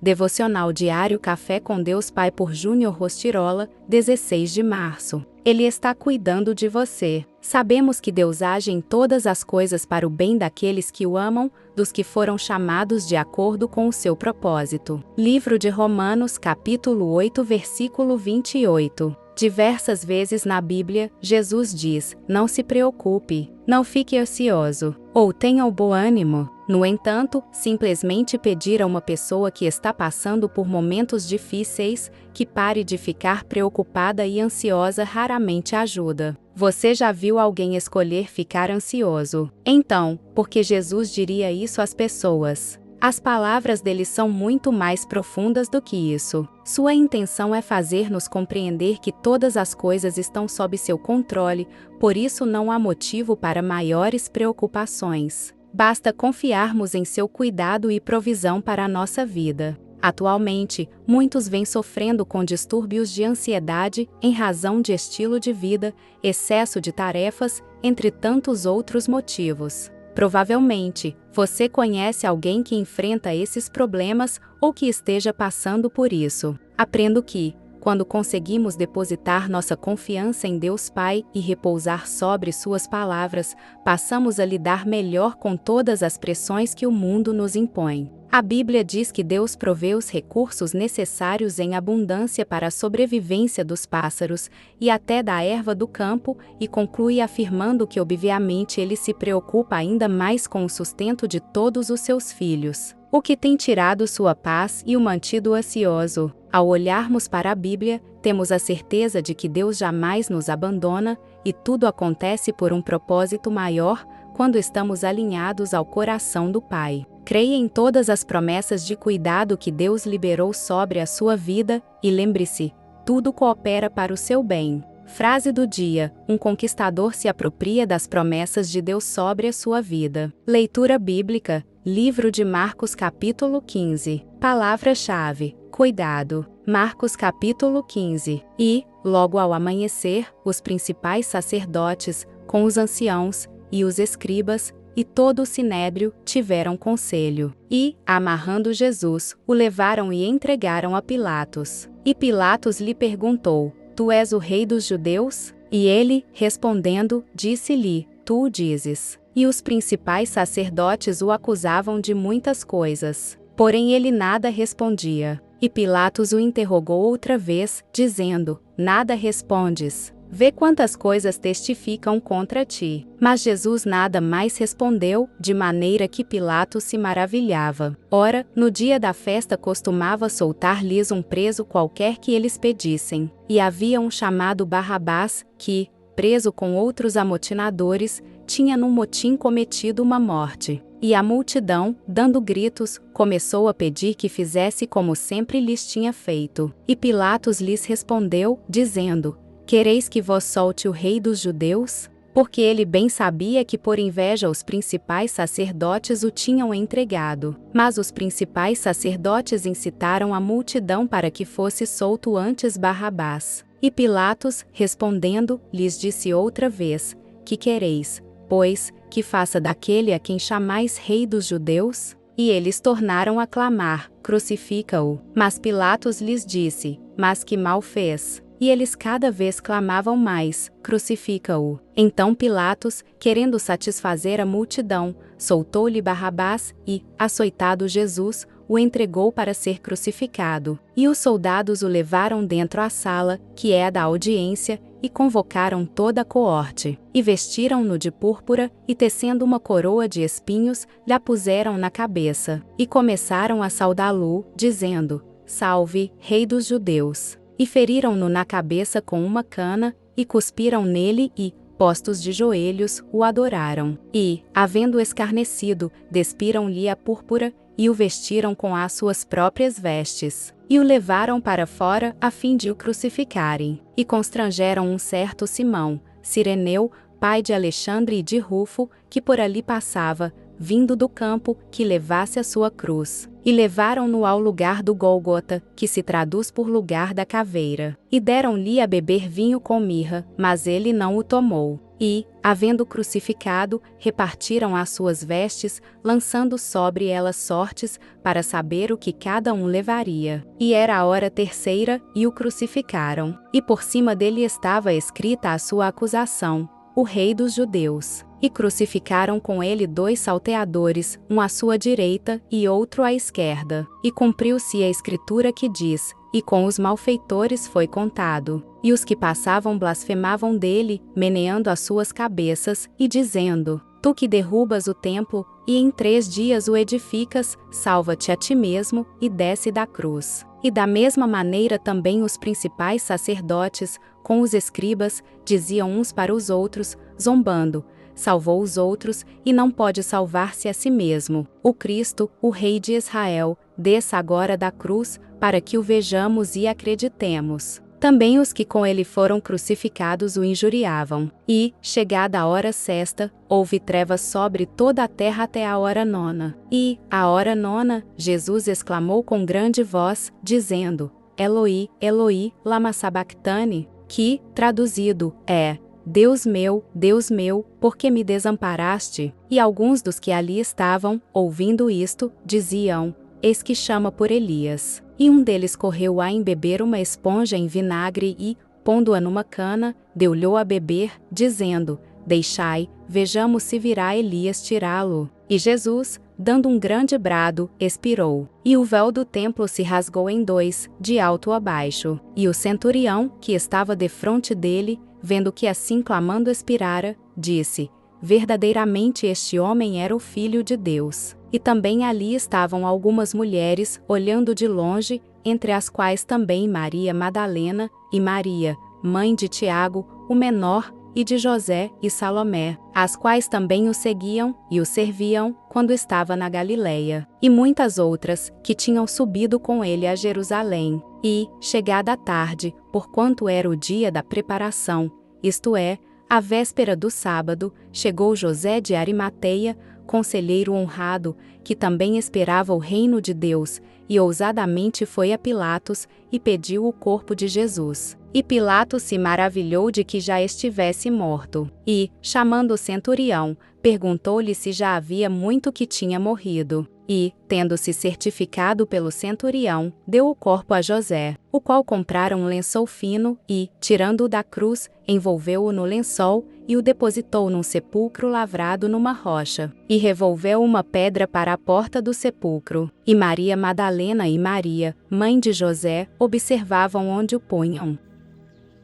Devocional Diário Café com Deus Pai por Júnior Rostirola, 16 de março. Ele está cuidando de você. Sabemos que Deus age em todas as coisas para o bem daqueles que o amam, dos que foram chamados de acordo com o seu propósito. Livro de Romanos, capítulo 8, versículo 28. Diversas vezes na Bíblia, Jesus diz: não se preocupe, não fique ansioso, ou tenha o bom ânimo. No entanto, simplesmente pedir a uma pessoa que está passando por momentos difíceis que pare de ficar preocupada e ansiosa raramente ajuda. Você já viu alguém escolher ficar ansioso? Então, por que Jesus diria isso às pessoas? As palavras dele são muito mais profundas do que isso. Sua intenção é fazer-nos compreender que todas as coisas estão sob seu controle, por isso não há motivo para maiores preocupações. Basta confiarmos em seu cuidado e provisão para a nossa vida. Atualmente, muitos vêm sofrendo com distúrbios de ansiedade em razão de estilo de vida, excesso de tarefas, entre tantos outros motivos. Provavelmente, você conhece alguém que enfrenta esses problemas ou que esteja passando por isso. Aprendo que, quando conseguimos depositar nossa confiança em Deus Pai e repousar sobre suas palavras, passamos a lidar melhor com todas as pressões que o mundo nos impõe. A Bíblia diz que Deus provê os recursos necessários em abundância para a sobrevivência dos pássaros e até da erva do campo, e conclui afirmando que obviamente Ele se preocupa ainda mais com o sustento de todos os seus filhos. O que tem tirado sua paz e o mantido ansioso? Ao olharmos para a Bíblia, temos a certeza de que Deus jamais nos abandona, e tudo acontece por um propósito maior, quando estamos alinhados ao coração do Pai. Creia em todas as promessas de cuidado que Deus liberou sobre a sua vida, e lembre-se, tudo coopera para o seu bem. Frase do dia: um conquistador se apropria das promessas de Deus sobre a sua vida. Leitura bíblica, livro de Marcos capítulo 15. Palavra-chave: cuidado. Marcos capítulo 15. E, logo ao amanhecer, os principais sacerdotes, com os anciãos, e os escribas, e todo o sinédrio, tiveram conselho. E, amarrando Jesus, o levaram e entregaram a Pilatos. E Pilatos lhe perguntou: tu és o rei dos judeus? E ele, respondendo, disse-lhe: tu o dizes. E os principais sacerdotes o acusavam de muitas coisas. Porém ele nada respondia. E Pilatos o interrogou outra vez, dizendo: nada respondes? Vê quantas coisas testificam contra ti. Mas Jesus nada mais respondeu, de maneira que Pilatos se maravilhava. Ora, no dia da festa costumava soltar-lhes um preso qualquer que eles pedissem. E havia um chamado Barrabás, que, preso com outros amotinadores, tinha num motim cometido uma morte. E a multidão, dando gritos, começou a pedir que fizesse como sempre lhes tinha feito. E Pilatos lhes respondeu, dizendo: quereis que vos solte o rei dos judeus? Porque ele bem sabia que por inveja os principais sacerdotes o tinham entregado. Mas os principais sacerdotes incitaram a multidão para que fosse solto antes Barrabás. E Pilatos, respondendo, lhes disse outra vez: que quereis, pois, que faça daquele a quem chamais rei dos judeus? E eles tornaram a clamar: crucifica-o. Mas Pilatos lhes disse: mas que mal fez? E eles cada vez clamavam mais: crucifica-o. Então Pilatos, querendo satisfazer a multidão, soltou-lhe Barrabás e, açoitado Jesus, o entregou para ser crucificado. E os soldados o levaram dentro à sala, que é a da audiência, e convocaram toda a coorte. E vestiram-no de púrpura, e tecendo uma coroa de espinhos, lhe a puseram na cabeça. E começaram a saudá-lo, dizendo: salve, rei dos judeus. E feriram-no na cabeça com uma cana, e cuspiram nele e, postos de joelhos, o adoraram. E, havendo escarnecido, despiram-lhe a púrpura, e o vestiram com as suas próprias vestes. E o levaram para fora, a fim de o crucificarem. E constrangeram um certo Simão, Cireneu, pai de Alexandre e de Rufo, que por ali passava, vindo do campo, que levasse a sua cruz. E levaram-no ao lugar do Gólgota, que se traduz por lugar da caveira. E deram-lhe a beber vinho com mirra, mas ele não o tomou. E, havendo crucificado, repartiram as suas vestes, lançando sobre elas sortes, para saber o que cada um levaria. E era a hora terceira, e o crucificaram. E por cima dele estava escrita a sua acusação: o Rei dos Judeus. E crucificaram com ele 2 salteadores, um à sua direita e outro à esquerda. E cumpriu-se a escritura que diz: e com os malfeitores foi contado. E os que passavam blasfemavam dele, meneando as suas cabeças, e dizendo: tu que derrubas o templo, e em 3 dias o edificas, salva-te a ti mesmo, e desce da cruz. E da mesma maneira também os principais sacerdotes, com os escribas, diziam uns para os outros, zombando: salvou os outros, e não pode salvar-se a si mesmo. O Cristo, o Rei de Israel, desça agora da cruz, para que o vejamos e acreditemos. Também os que com ele foram crucificados o injuriavam. E, chegada a hora sexta, houve trevas sobre toda a terra até a hora nona. E, à hora nona, Jesus exclamou com grande voz, dizendo: Eloi, Eloi, lama sabactane, que, traduzido, é: Deus meu, por que me desamparaste? E alguns dos que ali estavam, ouvindo isto, diziam: eis que chama por Elias. E um deles correu a embeber uma esponja em vinagre e, pondo-a numa cana, deu-lhe a beber, dizendo: deixai, vejamos se virá Elias tirá-lo. E Jesus, dando um grande brado, expirou. E o véu do templo se rasgou em 2, de alto a baixo. E o centurião, que estava defronte dele, vendo que assim clamando expirara, disse: verdadeiramente este homem era o Filho de Deus. E também ali estavam algumas mulheres, olhando de longe, entre as quais também Maria Madalena, e Maria, mãe de Tiago, o menor, e de José e Salomé, as quais também o seguiam e o serviam, quando estava na Galileia. E muitas outras, que tinham subido com ele a Jerusalém. E, chegada a tarde, porquanto era o dia da preparação, isto é, a véspera do sábado, chegou José de Arimateia, conselheiro honrado, que também esperava o reino de Deus, e ousadamente foi a Pilatos, e pediu o corpo de Jesus. E Pilatos se maravilhou de que já estivesse morto. E, chamando o centurião, perguntou-lhe se já havia muito que tinha morrido. E, tendo-se certificado pelo centurião, deu o corpo a José, o qual comprara um lençol fino e, tirando-o da cruz, envolveu-o no lençol e o depositou num sepulcro lavrado numa rocha. E revolveu uma pedra para a porta do sepulcro. E Maria Madalena e Maria, mãe de José, observavam onde o punham.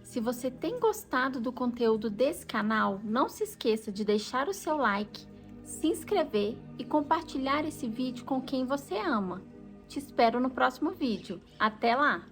Se você tem gostado do conteúdo desse canal, não se esqueça de deixar o seu like, se inscrever e compartilhar esse vídeo com quem você ama. Te espero no próximo vídeo. Até lá!